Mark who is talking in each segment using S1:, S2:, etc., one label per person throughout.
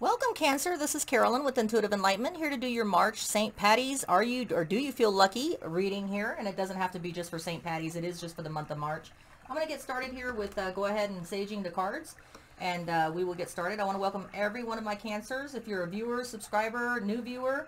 S1: Welcome, Cancer. This is Carolyn with Intuitive Enlightenment, here to do your March St. Patty's. Are you or do you feel lucky reading here? And it doesn't have to be just for St. Patty's. It is just for the month of March. I'm going to get started here with go ahead and saging the cards, and we will get started. I want to welcome every one of my Cancers. If you're a viewer, subscriber, new viewer,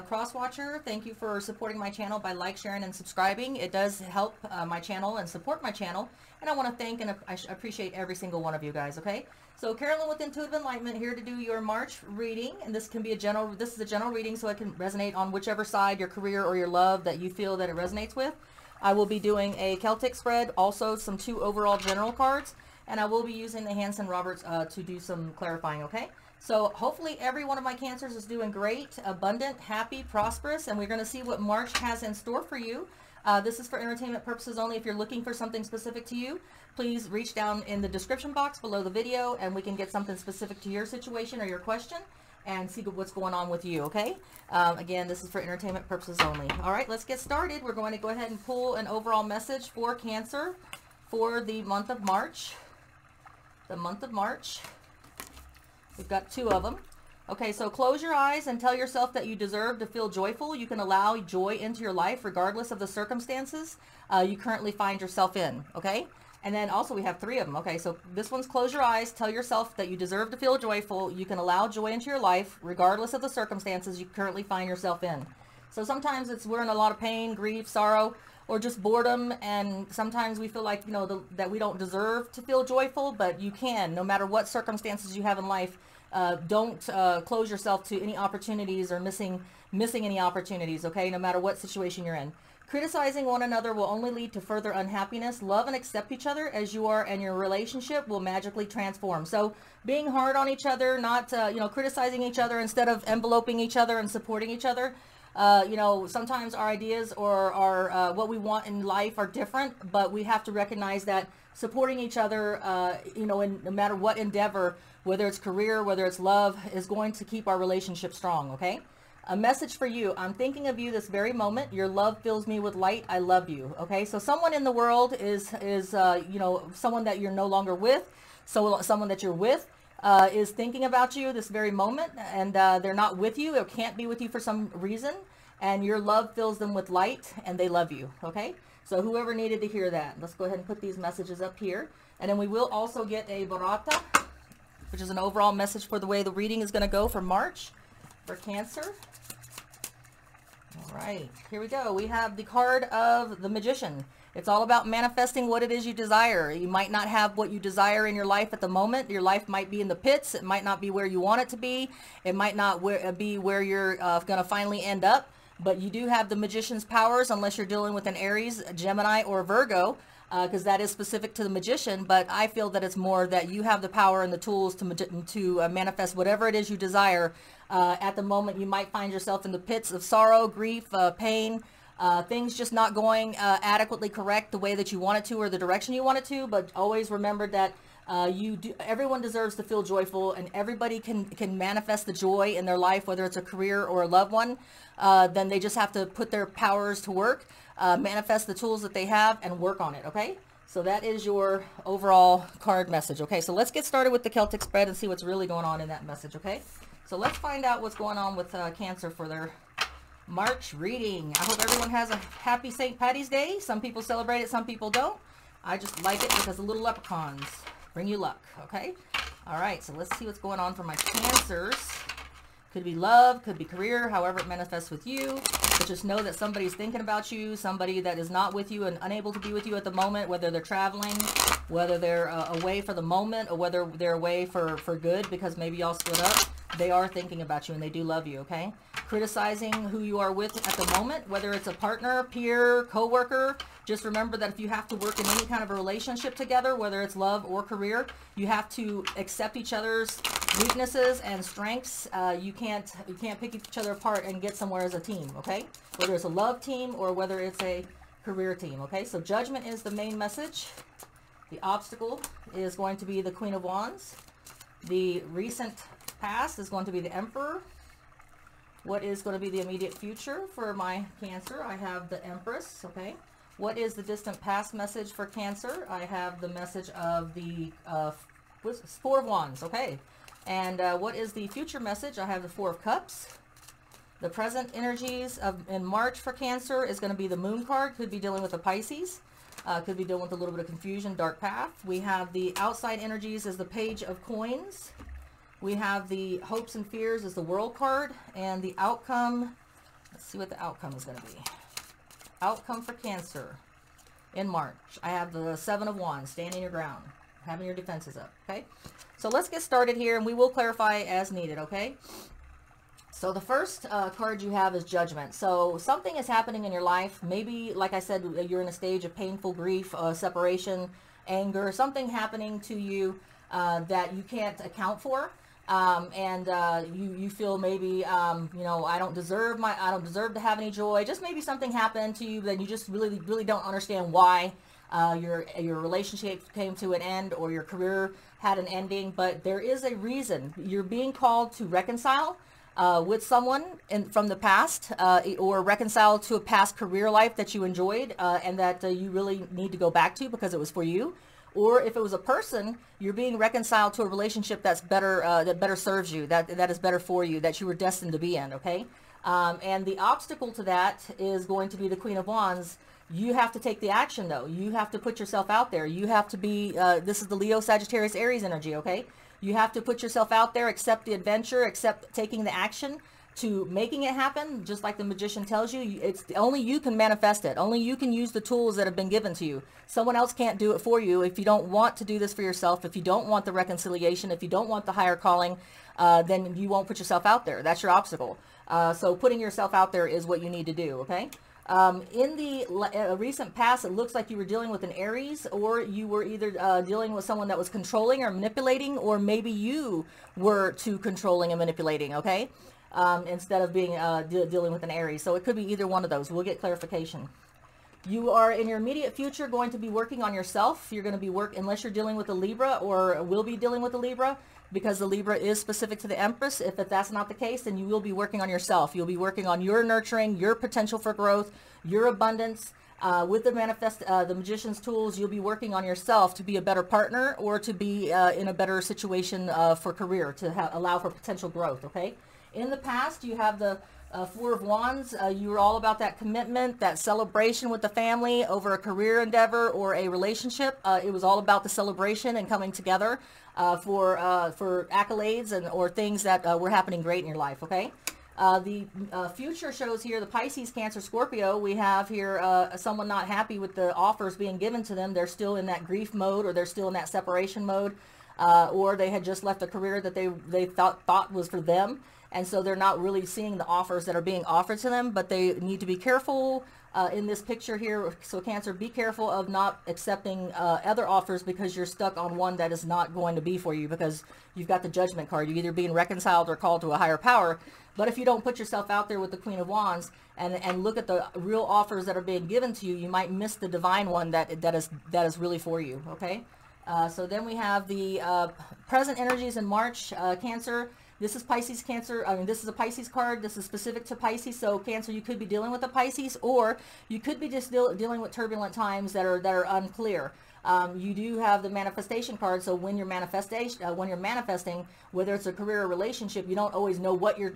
S1: cross-watcher, thank you for supporting my channel by sharing, and subscribing. It does help my channel and support my channel, and I want to thank and I appreciate every single one of you guys, okay? So Carolyn with Intuitive Enlightenment, here to do your March reading, and this can be this is a general reading, so it can resonate on whichever side, your career or your love, that you feel that it resonates with. I will be doing a Celtic spread, also some 2 overall general cards, and I will be using the Hanson-Roberts to do some clarifying, okay? So hopefully every one of my Cancers is doing great, abundant, happy, prosperous, and we're going to see what March has in store for you. This is for entertainment purposes only. If you're looking for something specific to you, please reach down in the description box below the video and we can get something specific to your situation or your question and see what's going on with you, okay? Again, this is for entertainment purposes only. All right, let's get started. We're going to go ahead and pull an overall message for Cancer for the month of March. The month of March. We've got 2 of them. Okay, so close your eyes and tell yourself that you deserve to feel joyful. You can allow joy into your life regardless of the circumstances you currently find yourself in, okay? And then also we have 3 of them. Okay, so this one's close your eyes, tell yourself that you deserve to feel joyful. You can allow joy into your life regardless of the circumstances you currently find yourself in. So sometimes we're in a lot of pain, grief, sorrow, or just boredom, and sometimes we feel like, you know, that we don't deserve to feel joyful, but you can, no matter what circumstances you have in life. Don't close yourself to any opportunities or missing any opportunities, okay, no matter what situation you're in. Criticizing one another will only lead to further unhappiness. Love and accept each other as you are, and your relationship will magically transform. So being hard on each other, not you know, criticizing each other instead of enveloping each other and supporting each other. You know, sometimes our ideas or our what we want in life are different, but we have to recognize that supporting each other, you know, in no matter what endeavor, whether it's career, whether it's love, is going to keep our relationship strong, okay? A message for you. I'm thinking of you this very moment. Your love fills me with light. I love you, okay? So someone in the world is you know, someone that you're no longer with, so someone that you're with is thinking about you this very moment, and they're not with you or can't be with you for some reason, and your love fills them with light, and they love you, okay? So whoever needed to hear that, let's go ahead and put these messages up here, and then we will also get a Barata, which is an overall message for the way the reading is going to go for March for Cancer. All right, here we go. We have the card of the Magician. It's all about manifesting what it is you desire. You might not have what you desire in your life at the moment. Your life might be in the pits. It might not be where you want it to be. It might not be where you're going to finally end up. But you do have the Magician's powers, unless you're dealing with an Aries, Gemini, or Virgo, because that is specific to the Magician. But I feel that it's more that you have the power and the tools to manifest whatever it is you desire. At the moment, you might find yourself in the pits of sorrow, grief, pain, things just not going adequately correct the way that you want it to or the direction you want it to. But always remember that everyone deserves to feel joyful, and everybody can manifest the joy in their life, whether it's a career or a loved one. Then they just have to put their powers to work, manifest the tools that they have, and work on it, okay? So that is your overall card message, okay? So let's get started with the Celtic spread and see what's really going on in that message, okay? So let's find out what's going on with Cancer for their March reading. I hope everyone has a happy St. Patty's Day. Some people celebrate it, some people don't. I just like it because the little leprechauns bring you luck, okay? All right, so let's see what's going on for my Cancers. Could be love, could be career, however it manifests with you. But just know that somebody's thinking about you, somebody that is not with you and unable to be with you at the moment, whether they're traveling, whether they're away for the moment, or whether they're away for good because maybe y'all split up. They are thinking about you and they do love you, okay? Criticizing who you are with at the moment, whether it's a partner, peer, co-worker, just remember that if you have to work in any kind of a relationship together, whether it's love or career, you have to accept each other's weaknesses and strengths. You can't pick each other apart and get somewhere as a team, okay? Whether it's a love team or whether it's a career team, okay? So judgment is the main message. The obstacle is going to be the Queen of Wands. The recent past is going to be the Emperor. What is going to be the immediate future for my Cancer? I have the Empress, okay? What is the distant past message for Cancer? I have the message of the 4 of Wands, okay? And what is the future message? I have the Four of Cups. The present energies in March for Cancer is going to be the Moon card. Could be dealing with the Pisces. Could be dealing with a little bit of confusion, dark path. We have the outside energies as the Page of Coins. We have the hopes and fears as the World card. And the outcome, let's see what the outcome is going to be. Outcome for Cancer in March. I have the Seven of Wands, standing your ground, having your defenses up, okay? So let's get started here, and we will clarify as needed, okay? So the first card you have is Judgment. So something is happening in your life. Maybe, like I said, you're in a stage of painful grief, separation, anger, something happening to you that you can't account for. You feel maybe, you know, I don't deserve to have any joy. Just maybe something happened to you that you just really don't understand why. Your relationship came to an end, or your career had an ending, but there is a reason. You're being called to reconcile with someone from the past, or reconcile to a past career life that you enjoyed, and that you really need to go back to because it was for you. Or if it was a person, you're being reconciled to a relationship that's better, that better serves you, that is better for you, that you were destined to be in, okay? And the obstacle to that is going to be the Queen of Wands. You have to take the action, though. You have to put yourself out there. You have to be, this is the Leo, Sagittarius, Aries energy, okay? You have to put yourself out there, accept the adventure, accept taking the action to making it happen. Just like the Magician tells you, it's only you can manifest it. Only you can use the tools that have been given to you. Someone else can't do it for you. If you don't want to do this for yourself, if you don't want the reconciliation, if you don't want the higher calling, then you won't put yourself out there. That's your obstacle. So putting yourself out there is what you need to do, okay? In the recent past, it looks like you were dealing with an Aries, or you were either dealing with someone that was controlling or manipulating, or maybe you were too controlling and manipulating, okay? Instead of being dealing with an Aries. So it could be either one of those. We'll get clarification. You are in your immediate future going to be working on yourself. You're going to be unless you're dealing with a Libra, or will be dealing with a Libra, because the Libra is specific to the Empress. If that's not the case, then you will be working on yourself. You'll be working on your nurturing, your potential for growth, your abundance. With the the Magician's tools, you'll be working on yourself to be a better partner, or to be in a better situation for career, to allow for potential growth, okay? In the past, you have the Four of Wands. You were all about that commitment, that celebration with the family over a career endeavor or a relationship. It was all about the celebration and coming together for accolades or things that were happening great in your life, okay? The future shows here the Pisces, Cancer, Scorpio. We have here someone not happy with the offers being given to them. They're still in that grief mode, or they're still in that separation mode, or they had just left a career that they thought was for them. And so they're not really seeing the offers that are being offered to them, but they need to be careful in this picture here. So Cancer, be careful of not accepting other offers, because you're stuck on one that is not going to be for you, because you've got the Judgment card. You're either being reconciled or called to a higher power. But if you don't put yourself out there with the Queen of Wands and look at the real offers that are being given to you, you might miss the divine one that is really for you, okay? So then we have the present energies in March, Cancer. This is Pisces, Cancer. I mean, this is a Pisces card. This is specific to Pisces. So Cancer, you could be dealing with a Pisces, or you could be just dealing with turbulent times that are unclear. You do have the manifestation card. So when you're manifesting, whether it's a career or relationship, you don't always know what you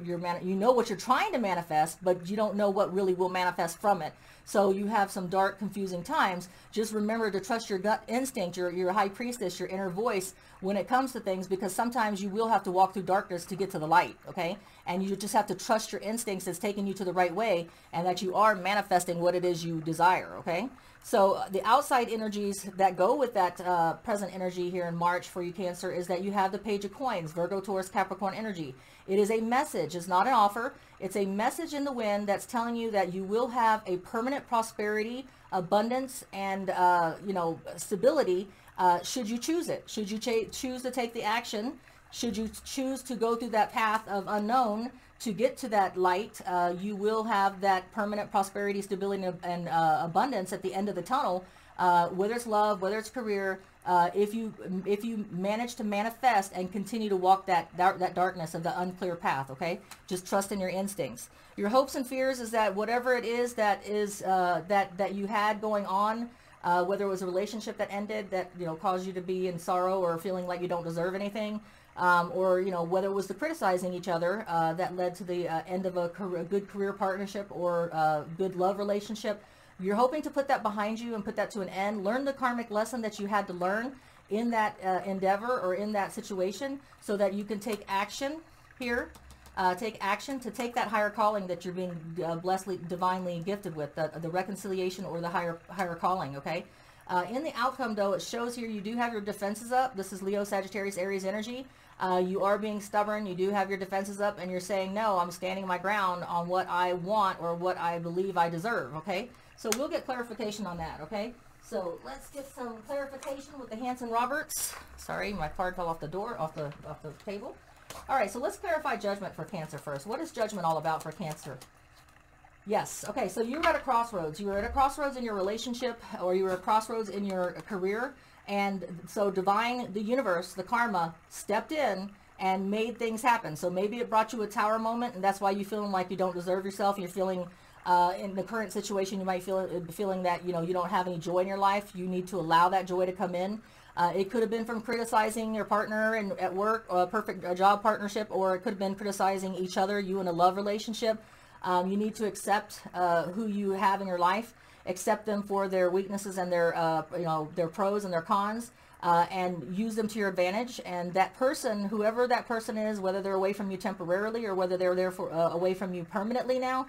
S1: know what you're trying to manifest, but you don't know what really will manifest from it. So you have some dark, confusing times. Just remember to trust your gut instinct, your high priestess, your inner voice when it comes to things, because sometimes you will have to walk through darkness to get to the light, okay? And you just have to trust your instincts that's taking you to the right way, and that you are manifesting what it is you desire, okay? So the outside energies that go with that present energy here in March for you, Cancer, is that you have the Page of Coins, Virgo, Taurus, Capricorn energy. It is a message. It's not an offer. It's a message in the wind that's telling you that you will have a permanent prosperity, abundance, and stability should you choose it. Should you choose to take the action, should you choose to go through that path of unknown to get to that light, you will have that permanent prosperity, stability, and abundance at the end of the tunnel, whether it's love, whether it's career, if you manage to manifest and continue to walk that darkness of the unclear path, okay? Just trust in your instincts. Your hopes and fears is that whatever it is that you had going on, whether it was a relationship that ended that caused you to be in sorrow or feeling like you don't deserve anything, or, you know, whether it was the criticizing each other that led to the end of a good career partnership or a good love relationship. You're hoping to put that behind you and put that to an end. Learn the karmic lesson that you had to learn in that endeavor or in that situation, so that you can take action here. Take action to take that higher calling that you're being blessedly, divinely gifted with, the reconciliation or the higher calling, okay? In the outcome, though, it shows here you do have your defenses up. This is Leo, Sagittarius, Aries energy. You are being stubborn. You do have your defenses up, and you're saying, no, I'm standing my ground on what I want or what I believe I deserve, okay? So we'll get clarification on that, okay? So let's get some clarification with the Hanson-Roberts. Sorry, my card fell off the door, off the table. All right, so let's clarify judgment for Cancer first. What is judgment all about for Cancer? Yes. Okay, so you were at a crossroads. You were at a crossroads in your relationship, or you were at a crossroads in your career. And so divine, the universe, the karma, stepped in and made things happen. So maybe it brought you a tower moment, and that's why you're feeling like you don't deserve yourself. You're feeling, in the current situation, you might feel feeling that, you know, you don't have any joy in your life. You need to allow that joy to come in. It could have been from criticizing your partner and at work, or a job partnership, or it could have been criticizing each other, you in a love relationship. You need to accept who you have in your life, accept them for their weaknesses and their, you know, their pros and their cons, and use them to your advantage. And that person, whoever that person is, whether they're away from you temporarily or whether they're there for away from you permanently now,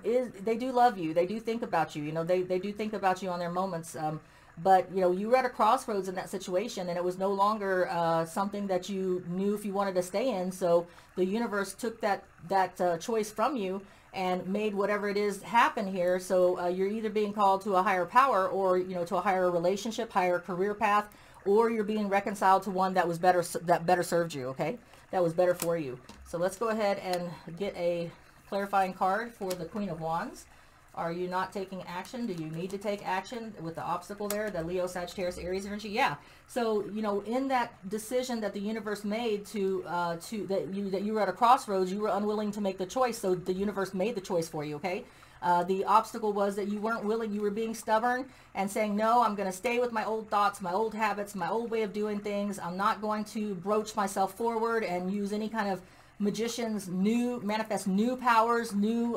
S1: they do love you. They do think about you. You know, they do think about you on their moments. But, you know, you were at a crossroads in that situation, and it was no longer something that you knew if you wanted to stay in. So the universe took that choice from you and made whatever it is happen here. So you're either being called to a higher power, or, you know, to a higher relationship, higher career path, or you're being reconciled to one that was better, that better served you, okay? That was better for you. So let's go ahead and get a clarifying card for the Queen of Wands. Are you not taking action? Do you need to take action with the obstacle there, the Leo, Sagittarius, Aries energy? Yeah. So, you know, in that decision that the universe made that you were at a crossroads, you were unwilling to make the choice. So the universe made the choice for you, okay? The obstacle was that you weren't willing, you were being stubborn and saying, no, I'm going to stay with my old thoughts, my old habits, my old way of doing things. I'm not going to broach myself forward and use any kind of magicians, manifest new powers, new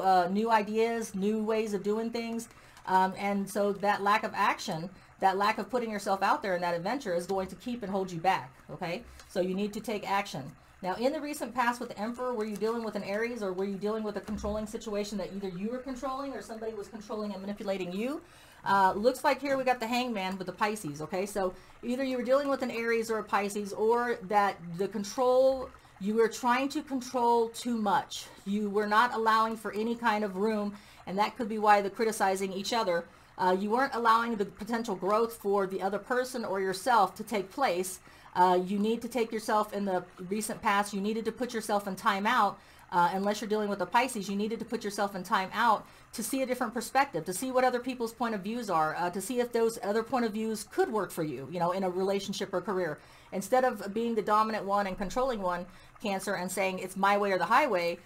S1: ideas, new ways of doing things. And so that lack of action, that lack of putting yourself out there in that adventure is going to keep and hold you back, okay? So you need to take action. Now, in the recent past with the Emperor, were you dealing with an Aries, or were you dealing with a controlling situation that either you were controlling or somebody was controlling and manipulating you? Looks like here we got the Hangman with the Pisces, okay? So either you were dealing with an Aries or a Pisces, or that the control, you were trying to control too much. You were not allowing for any kind of room, and that could be why the criticizing each other. You weren't allowing the potential growth for the other person or yourself to take place. You need to take yourself, in the recent past, you needed to put yourself in time out. Unless you're dealing with a Pisces, you needed to put yourself in time out to see a different perspective, to see what other people's point of views are, to see if those other point of views could work for you, you know, in a relationship or career. Instead of being the dominant one and controlling one, Cancer, and saying it's my way or the highway,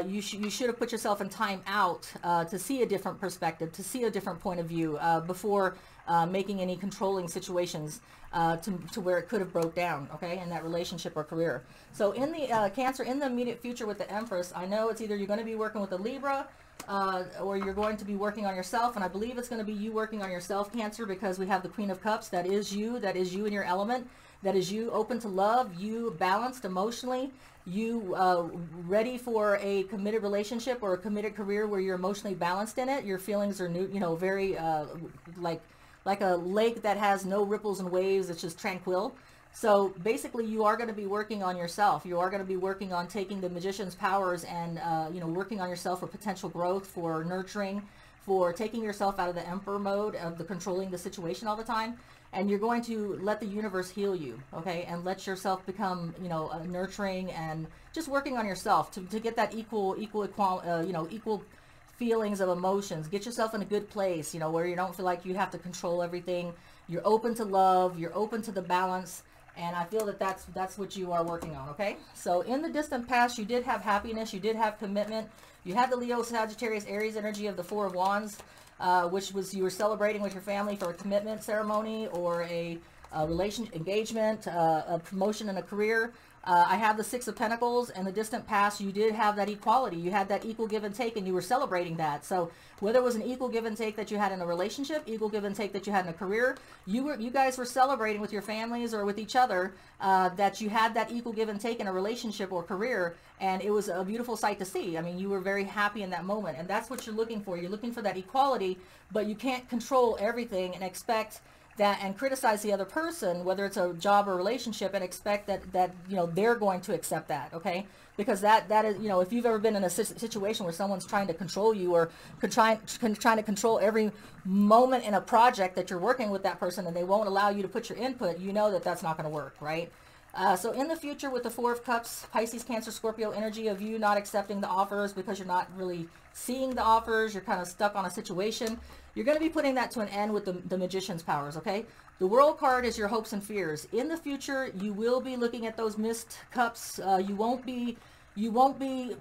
S1: you should have put yourself in time out to see a different perspective, to see a different point of view before making any controlling situations to where it could have broke down, okay, in that relationship or career. So in the Cancer, in the immediate future with the Empress, I know it's either you're going to be working with a Libra, or you're going to be working on yourself, and I believe it's going to be you working on yourself, Cancer, because we have the Queen of Cups. That is you in your element. That is you open to love, you balanced emotionally, you ready for a committed relationship or a committed career where you're emotionally balanced in it. Your feelings are new, you know, very like a lake that has no ripples and waves. It's just tranquil. So basically, you are going to be working on yourself. You are going to be working on taking the magician's powers and you know, working on yourself for potential growth, for nurturing, for taking yourself out of the Emperor mode of the controlling the situation all the time. And you're going to let the universe heal you, okay? And let yourself become, you know, nurturing and just working on yourself to get that equal feelings of emotions. Get yourself in a good place, you know, where you don't feel like you have to control everything. You're open to love. You're open to the balance. And I feel that that's what you are working on, okay? So in the distant past, you did have happiness. You did have commitment. You had the Leo, Sagittarius, Aries energy of the Four of Wands, which was you were celebrating with your family for a commitment ceremony or a relation engagement, a promotion in a career. I have the Six of Pentacles. In the distant past, you did have that equality. You had that equal give and take, and you were celebrating that. So whether it was an equal give and take that you had in a relationship, equal give and take that you had in a career, you guys were celebrating with your families or with each other that you had that equal give and take in a relationship or career, and it was a beautiful sight to see. I mean, you were very happy in that moment, and that's what you're looking for. You're looking for that equality, but you can't control everything and expect that and criticize the other person, whether it's a job or relationship, and expect that you know they're going to accept that, okay? Because that is, you know, if you've ever been in a situation where someone's trying to control you or trying to control every moment in a project that you're working with that person, and they won't allow you to put your input, you know that that's not going to work, right? So in the future with the Four of Cups, Pisces, Cancer, Scorpio energy of you not accepting the offers because you're not really seeing the offers, you're kind of stuck on a situation, you're going to be putting that to an end with the Magician's powers, okay? The World card is your hopes and fears. In the future, you will be looking at those missed cups. You won't be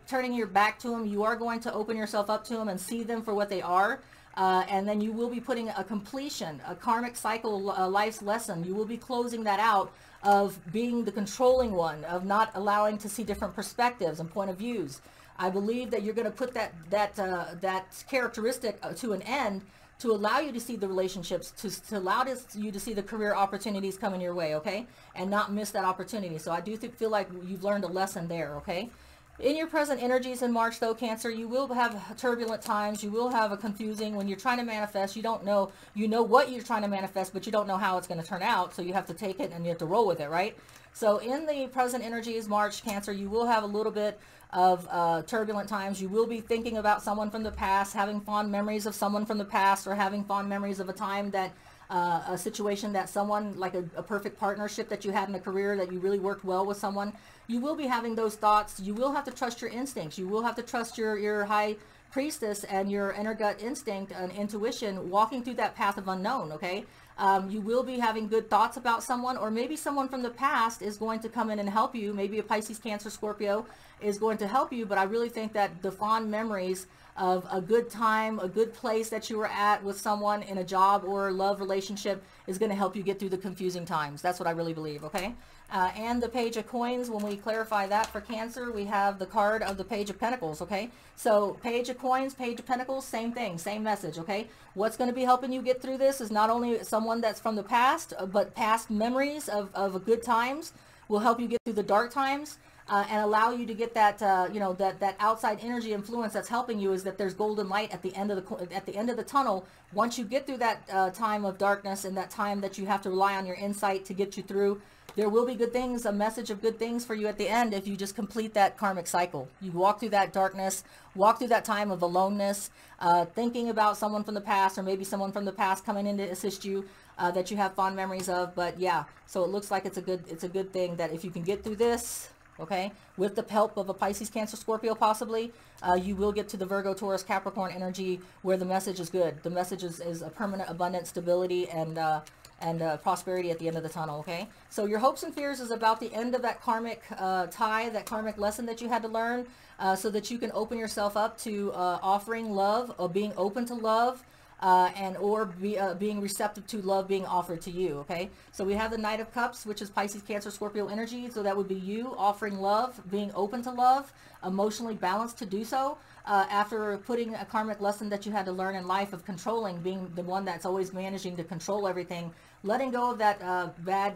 S1: turning your back to them. You are going to open yourself up to them and see them for what they are. And then you will be putting a completion, a karmic cycle, life's lesson. You will be closing that out of being the controlling one, of not allowing to see different perspectives and point of views. I believe that you're going to put that characteristic to an end to allow you to see the relationships, to allow you to see the career opportunities coming your way, okay? And not miss that opportunity. So I do feel like you've learned a lesson there, okay? In your present energies in March, though, Cancer, you will have turbulent times. You will have a confusing, when you're trying to manifest, you don't know, you know what you're trying to manifest, but you don't know how it's going to turn out. So you have to take it and you have to roll with it, right? So in the present energies, March, Cancer, you will have a little bit of turbulent times. You will be thinking about someone from the past, having fond memories of someone from the past, or having fond memories of a time that a situation that someone, like a perfect partnership that you had in a career, that you really worked well with someone. You will be having those thoughts. You will have to trust your instincts. You will have to trust your high priestess and your inner gut instinct and intuition walking through that path of unknown, okay? You will be having good thoughts about someone, or maybe someone from the past is going to come in and help you. Maybe a Pisces, Cancer, Scorpio is going to help you, but I really think that the fond memories of a good time, a good place that you were at with someone in a job or love relationship is going to help you get through the confusing times. That's what I really believe, okay? And the Page of Coins, when we clarify that for Cancer, we have the card of the Page of Pentacles, okay? So Page of Coins, Page of Pentacles, same thing, same message, okay? What's going to be helping you get through this is not only someone that's from the past, but past memories of good times will help you get through the dark times. And allow you to get that, you know, that outside energy influence that's helping you, is that there's golden light at the end of the tunnel. Once you get through that time of darkness and that time that you have to rely on your insight to get you through, there will be good things, a message of good things for you at the end if you just complete that karmic cycle. You walk through that darkness, walk through that time of aloneness, thinking about someone from the past, or maybe someone from the past coming in to assist you that you have fond memories of. But yeah, so it looks like it's a good thing that if you can get through this, okay, with the help of a Pisces, Cancer, Scorpio possibly, you will get to the Virgo, Taurus, Capricorn energy where the message is good. The message is a permanent abundant stability and prosperity at the end of the tunnel, okay? So your hopes and fears is about the end of that karmic tie, that karmic lesson that you had to learn, so that you can open yourself up to offering love, or being open to love, or being receptive to love being offered to you, okay? So we have the Knight of Cups, which is Pisces, Cancer, Scorpio energy. So that would be you offering love, being open to love, emotionally balanced to do so, after putting a karmic lesson that you had to learn in life of controlling, being the one that's always managing to control everything, letting go of that bad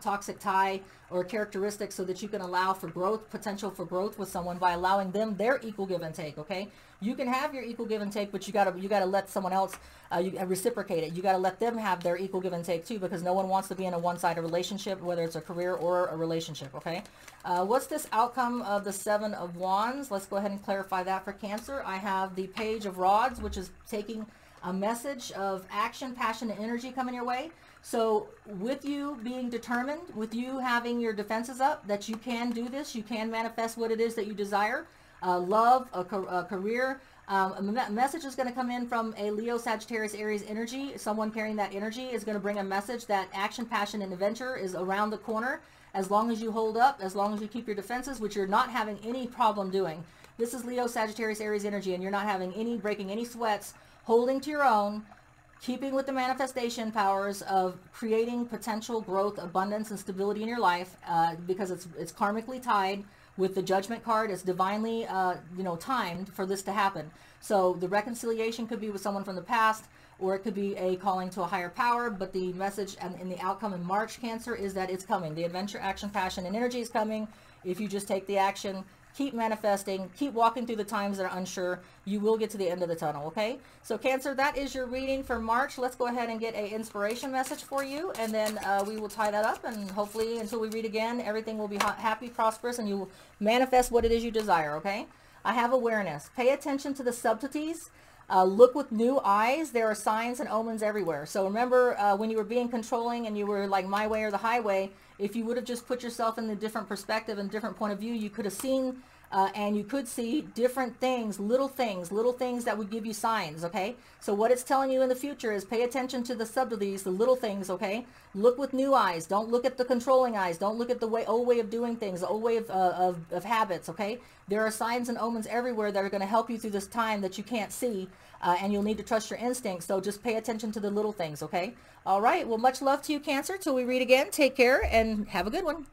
S1: toxic tie or characteristic, so that you can allow for growth, potential for growth with someone by allowing them their equal give and take, okay? You can have your equal give and take, but you gotta let someone else reciprocate it. You gotta let them have their equal give and take too, because no one wants to be in a one-sided relationship, whether it's a career or a relationship, okay? What's this outcome of the Seven of Wands? Let's go ahead and clarify that for Cancer. I have the Page of Rods, which is taking a message of action, passion, and energy coming your way. So with you being determined, with you having your defenses up, that you can do this, you can manifest what it is that you desire, love, a career. A message is going to come in from a Leo, Sagittarius, Aries energy. Someone carrying that energy is going to bring a message that action, passion, and adventure is around the corner. As long as you hold up, as long as you keep your defenses, which you're not having any problem doing. This is Leo, Sagittarius, Aries energy, and you're not having breaking any sweats, holding to your own, keeping with the manifestation powers of creating potential growth, abundance, and stability in your life, because it's karmically tied with the Judgment card. It's divinely, timed for this to happen. So the reconciliation could be with someone from the past, or it could be a calling to a higher power. But the message and in the outcome in March, Cancer, is that it's coming. The adventure, action, passion, and energy is coming. If you just take the action, keep manifesting, keep walking through the times that are unsure, you will get to the end of the tunnel, okay? So Cancer, that is your reading for March. Let's go ahead and get a inspiration message for you, and then we will tie that up, and hopefully until we read again, everything will be happy, prosperous, and you will manifest what it is you desire, okay? I have awareness. Pay attention to the subtleties. Look with new eyes. There are signs and omens everywhere. So remember when you were being controlling and you were like my way or the highway, if you would have just put yourself in a different perspective and different point of view, you could have seen and you could see different things, little things that would give you signs, okay? So what it's telling you in the future is pay attention to the subtleties, the little things, okay? Look with new eyes. Don't look at the controlling eyes. Don't look at the old way of doing things, the old way of habits, okay? There are signs and omens everywhere that are going to help you through this time that you can't see, and you'll need to trust your instincts. So just pay attention to the little things, okay? All right. Well, much love to you, Cancer. Till we read again, take care and have a good one.